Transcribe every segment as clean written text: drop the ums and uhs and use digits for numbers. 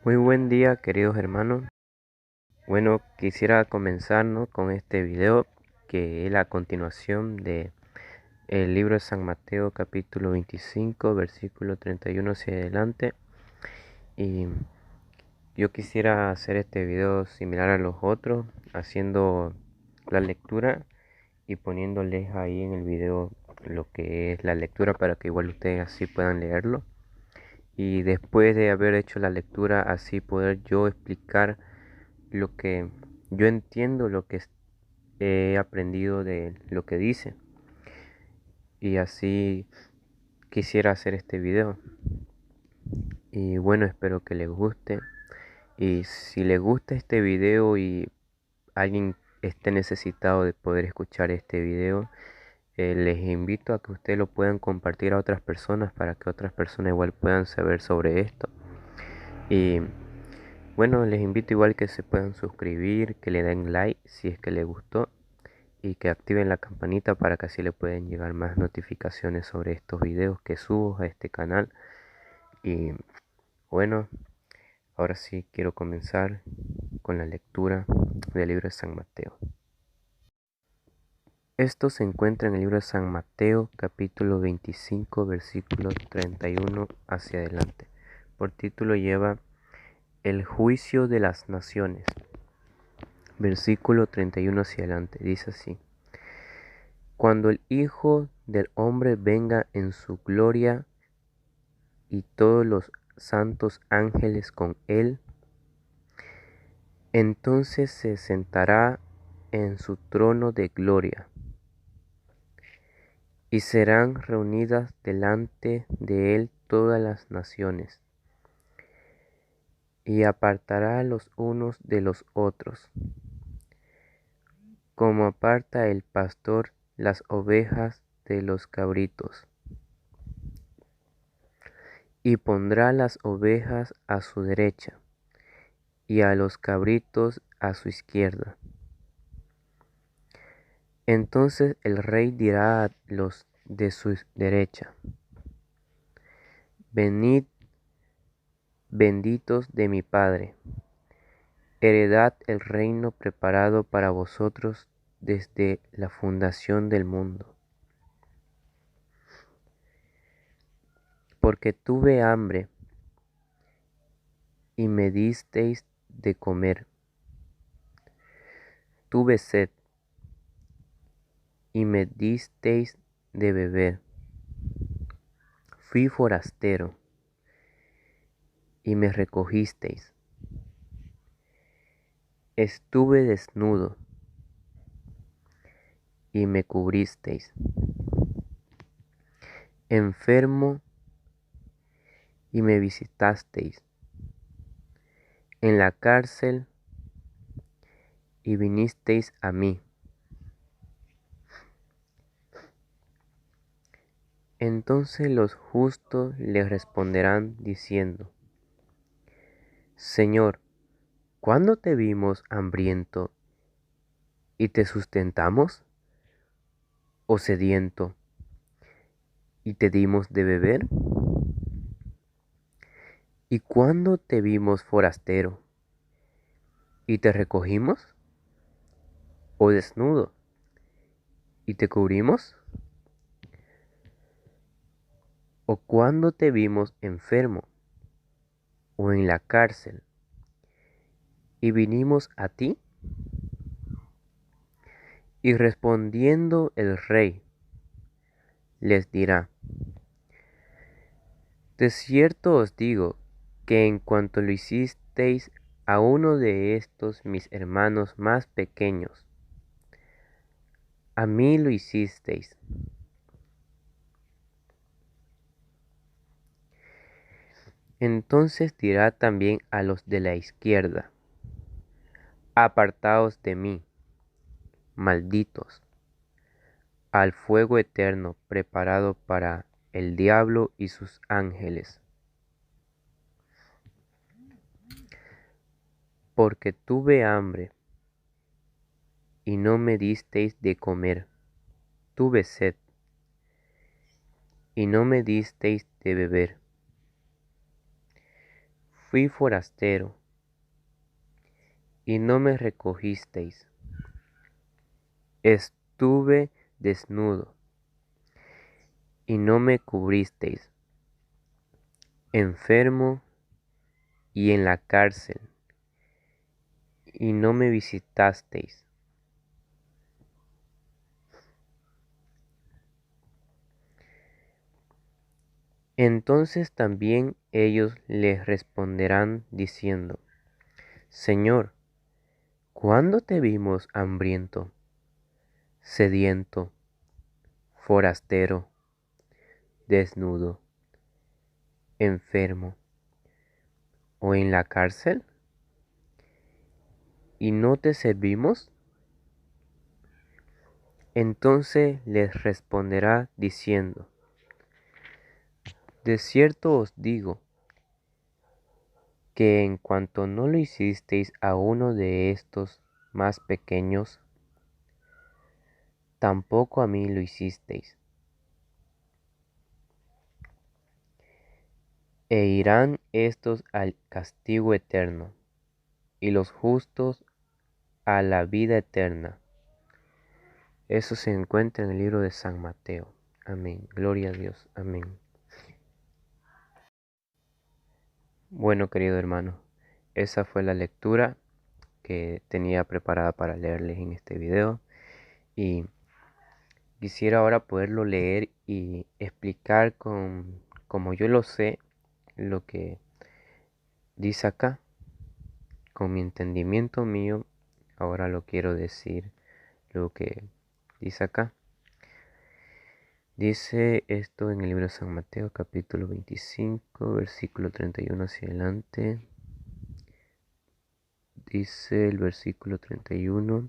Muy buen día, queridos hermanos. Bueno, quisiera comenzar, ¿no?, con este video que es la continuación de el libro de San Mateo, capítulo 25, versículo 31 hacia adelante. Y yo quisiera hacer este video similar a los otros, haciendo la lectura y poniéndoles ahí en el video lo que es la lectura para que igual ustedes así puedan leerlo. Y después de haber hecho la lectura, así poder yo explicar lo que yo entiendo, lo que he aprendido de lo que dice. Y así quisiera hacer este video. Y bueno, espero que les guste. Y si les gusta este video y alguien esté necesitado de poder escuchar este video, les invito a que ustedes lo puedan compartir a otras personas para que otras personas igual puedan saber sobre esto. Y bueno, les invito igual que se puedan suscribir, que le den like si es que les gustó y que activen la campanita para que así le pueden llegar más notificaciones sobre estos videos que subo a este canal. Y bueno, ahora sí quiero comenzar con la lectura del libro de San Mateo. Esto se encuentra en el libro de San Mateo, capítulo 25, versículo 31 hacia adelante. Por título lleva El juicio de las naciones. Versículo 31 hacia adelante. Dice así: Cuando el Hijo del Hombre venga en su gloria y todos los santos ángeles con él, entonces se sentará en su trono de gloria, y serán reunidas delante de él todas las naciones, y apartará los unos de los otros, como aparta el pastor las ovejas de los cabritos, y pondrá las ovejas a su derecha, y a los cabritos a su izquierda. Entonces el rey dirá a los de su derecha: Venid, benditos de mi Padre, heredad el reino preparado para vosotros desde la fundación del mundo. Porque tuve hambre y me disteis de comer, tuve sed y me disteis de beber, fui forastero y me recogisteis, estuve desnudo y me cubristeis, enfermo y me visitasteis, en la cárcel y vinisteis a mí. Entonces los justos le responderán diciendo: Señor, ¿cuándo te vimos hambriento y te sustentamos? ¿O sediento y te dimos de beber? ¿Y cuándo te vimos forastero y te recogimos? ¿O desnudo y te cubrimos? ¿O cuándo te vimos enfermo o en la cárcel y vinimos a ti? Y respondiendo el rey les dirá: De cierto os digo que en cuanto lo hicisteis a uno de estos mis hermanos más pequeños, a mí lo hicisteis. Entonces dirá también a los de la izquierda: Apartaos de mí, malditos, al fuego eterno preparado para el diablo y sus ángeles. Porque tuve hambre y no me disteis de comer, tuve sed y no me disteis de beber, Fui forastero, y no me recogisteis. Estuve desnudo, y no me cubristeis. Enfermo y en la cárcel, y no me visitasteis. Entonces también ellos les responderán diciendo: Señor, ¿cuándo te vimos hambriento, sediento, forastero, desnudo, enfermo o en la cárcel? ¿Y no te servimos? Entonces les responderá diciendo: De cierto os digo, que en cuanto no lo hicisteis a uno de estos más pequeños, tampoco a mí lo hicisteis. E irán estos al castigo eterno, y los justos a la vida eterna. Eso se encuentra en el libro de San Mateo. Amén. Gloria a Dios. Amén. Bueno, querido hermano, esa fue la lectura que tenía preparada para leerles en este video. Y quisiera ahora poderlo leer y explicar como yo lo sé, lo que dice acá. Con mi entendimiento mío, ahora lo quiero decir lo que dice acá. Dice esto en el libro de San Mateo, capítulo 25, versículo 31 hacia adelante. Dice el versículo 31: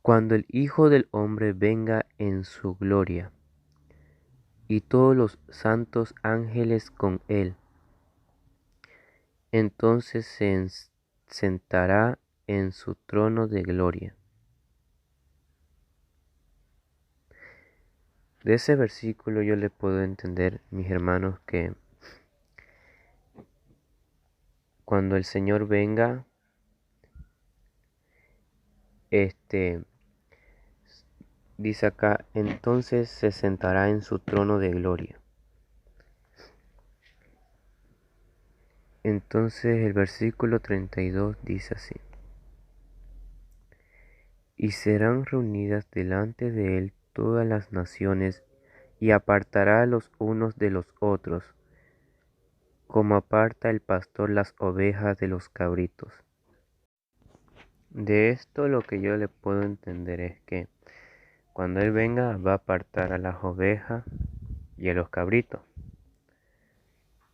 Cuando el Hijo del Hombre venga en su gloria, y todos los santos ángeles con él, entonces se sentará en su trono de gloria. De ese versículo yo le puedo entender, mis hermanos, que cuando el Señor venga, dice acá, entonces se sentará en su trono de gloria. Entonces el versículo 32 dice así: Y serán reunidas delante de él todas las naciones, y apartará los unos de los otros, como aparta el pastor las ovejas de los cabritos. De esto lo que yo le puedo entender es que cuando él venga va a apartar a las ovejas y a los cabritos.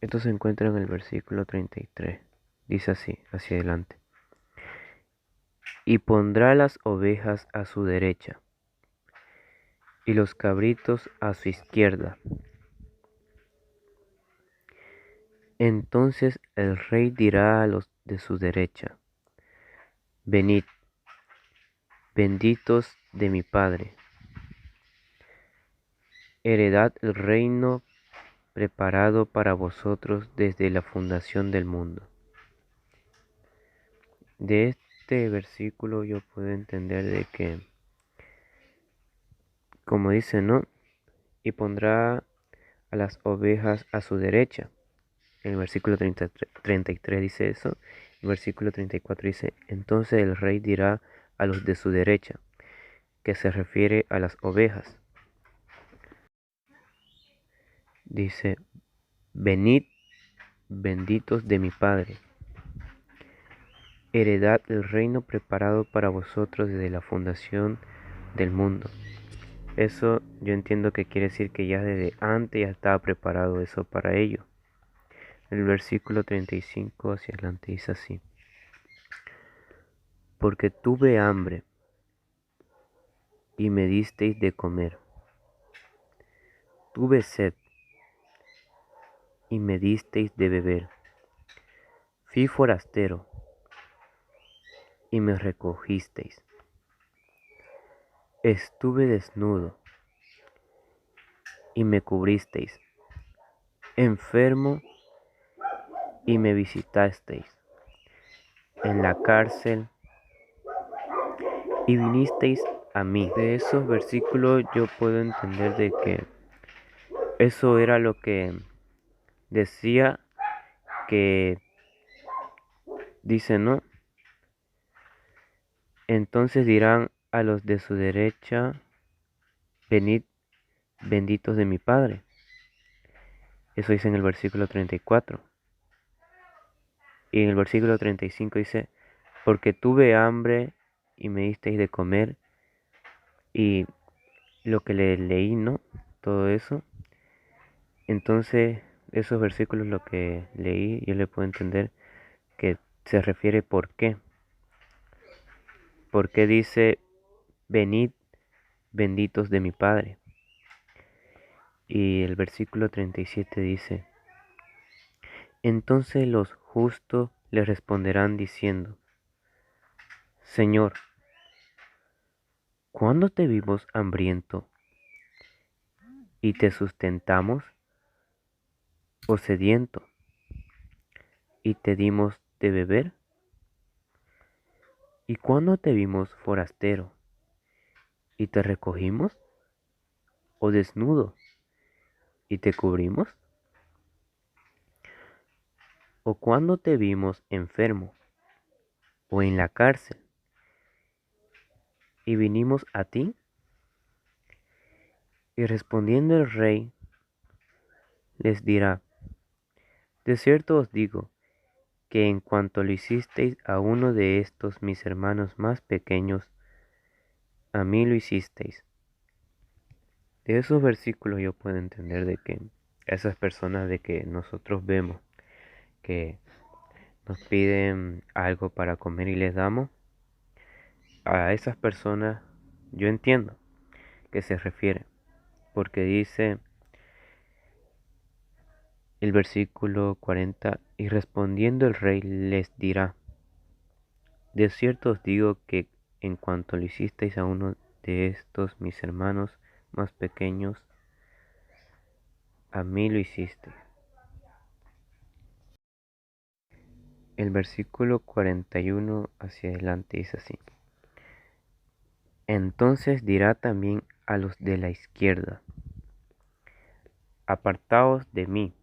Esto se encuentra en el versículo 33. Dice así, hacia adelante: Y pondrá las ovejas a su derecha, y los cabritos a su izquierda. Entonces el rey dirá a los de su derecha: Venid, benditos de mi Padre, heredad el reino preparado para vosotros desde la fundación del mundo. De este versículo yo puedo entender de que, como dice, ¿no? Y pondrá a las ovejas a su derecha. En el versículo 33 dice eso. El versículo 34 dice: Entonces el rey dirá a los de su derecha, que se refiere a las ovejas. Dice: Venid, benditos de mi Padre, heredad el reino preparado para vosotros desde la fundación del mundo. Eso yo entiendo que quiere decir que ya desde antes ya estaba preparado eso para ellos. El versículo 35 hacia adelante dice así: Porque tuve hambre y me disteis de comer. Tuve sed y me disteis de beber. Fui forastero y me recogisteis. Estuve desnudo y me cubristeis. Enfermo y me visitasteis en la cárcel y vinisteis a mí. De esos versículos yo puedo entender de que eso era lo que decía, que dice, ¿no? Entonces dirán a los de su derecha, venid benditos de mi Padre. Eso dice en el versículo 34. Y en el versículo 35 dice, porque tuve hambre y me disteis de comer. Y lo que le leí, ¿no? Todo eso. Entonces, esos versículos, lo que leí, yo le puedo entender que se refiere por qué. Porque dice, venid benditos de mi Padre. Y el versículo 37 dice, entonces los justos le responderán diciendo, Señor, ¿cuándo te vimos hambriento y te sustentamos, o sediento y te dimos de beber? ¿Y cuándo te vimos forastero y te recogimos, o desnudo y te cubrimos? ¿O cuándo te vimos enfermo o en la cárcel y vinimos a ti? Y respondiendo el rey les dirá, de cierto os digo, que en cuanto lo hicisteis a uno de estos mis hermanos más pequeños, a mí lo hicisteis. De esos versículos yo puedo entender de que esas personas de que nosotros vemos que nos piden algo para comer y les damos, a esas personas yo entiendo que se refiere, porque dice el versículo 40, y respondiendo el rey les dirá, de cierto os digo que en cuanto lo hicisteis a uno de estos mis hermanos más pequeños, a mí lo hicisteis. El versículo 41 hacia adelante dice así, entonces dirá también a los de la izquierda, apartaos de mí,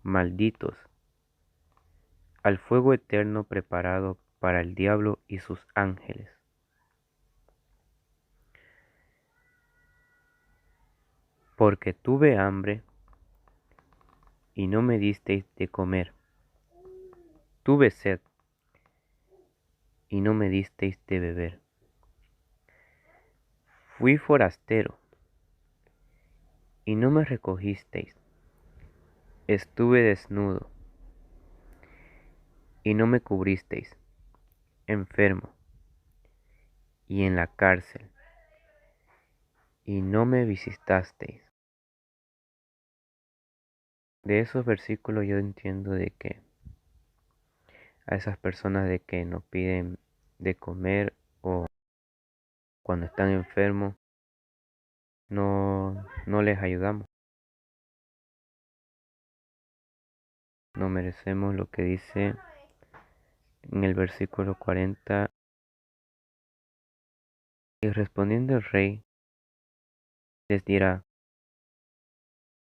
malditos, al fuego eterno preparado para el diablo y sus ángeles. Porque tuve hambre y no me disteis de comer, tuve sed y no me disteis de beber. Fui forastero y no me recogisteis, estuve desnudo y no me cubristeis, enfermo y en la cárcel y no me visitasteis. De esos versículos yo entiendo de que a esas personas de que nos piden de comer o cuando están enfermos, no les ayudamos. No merecemos lo que dice en el versículo 40. Y respondiendo el rey les dirá,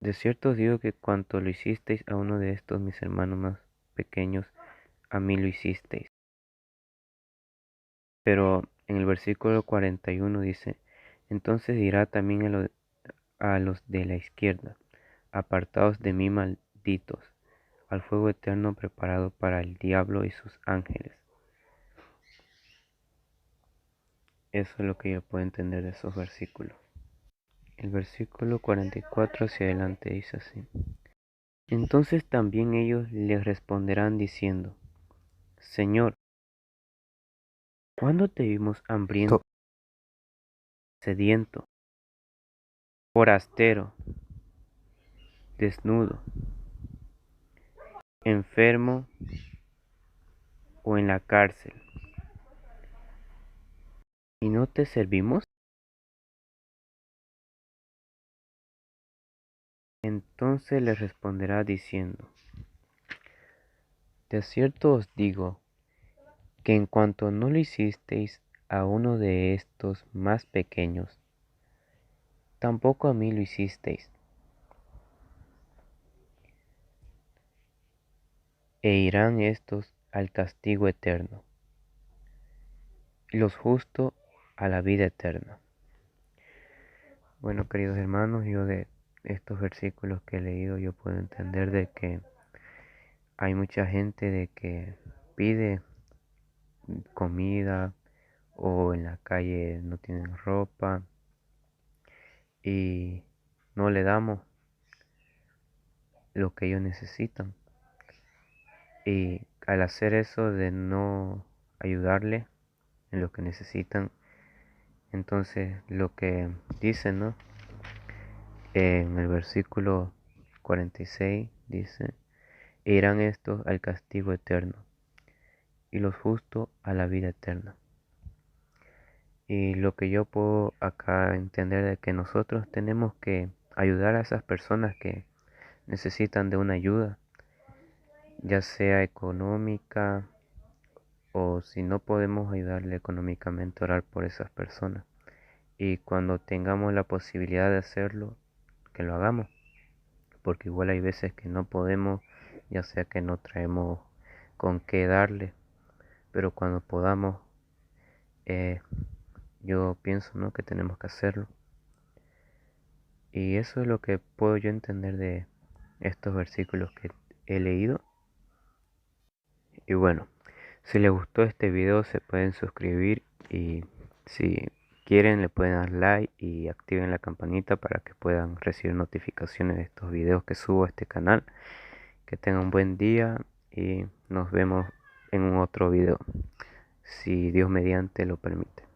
de cierto os digo que cuanto lo hicisteis a uno de estos mis hermanos más pequeños, a mí lo hicisteis. Pero en el versículo 41 dice, entonces dirá también a los de la izquierda, apartaos de mí malditos, al fuego eterno preparado para el diablo y sus ángeles. Eso es lo que yo puedo entender de esos versículos. El versículo 44 hacia adelante dice así. Entonces también ellos le responderán diciendo, Señor, ¿cuándo te vimos hambriento, sediento, forastero, desnudo, enfermo o en la cárcel? ¿Y no te servimos? Entonces le responderá diciendo, De cierto os digo, que en cuanto no lo hicisteis a uno de estos más pequeños, tampoco a mí lo hicisteis. E irán estos al castigo eterno, y los justos a la vida eterna. Bueno, queridos hermanos, yo de estos versículos que he leído, yo puedo entender de que hay mucha gente de que pide comida o en la calle no tienen ropa y no le damos lo que ellos necesitan. Y al hacer eso de no ayudarle en lo que necesitan, entonces lo que dice, ¿no? En el versículo 46 dice, "E irán estos al castigo eterno y los justos a la vida eterna". Y lo que yo puedo acá entender es que nosotros tenemos que ayudar a esas personas que necesitan de una ayuda, ya sea económica o si no podemos ayudarle económicamente, orar por esas personas. Y cuando tengamos la posibilidad de hacerlo, que lo hagamos, porque igual hay veces que no podemos, ya sea que no traemos con qué darle, pero cuando podamos, eh, yo pienso, ¿no?, que tenemos que hacerlo. Y eso es lo que puedo yo entender de estos versículos que he leído. Y bueno, si les gustó este video se pueden suscribir y si quieren le pueden dar like y activen la campanita para que puedan recibir notificaciones de estos videos que subo a este canal. Que tengan un buen día y nos vemos en un otro video, si Dios mediante lo permite.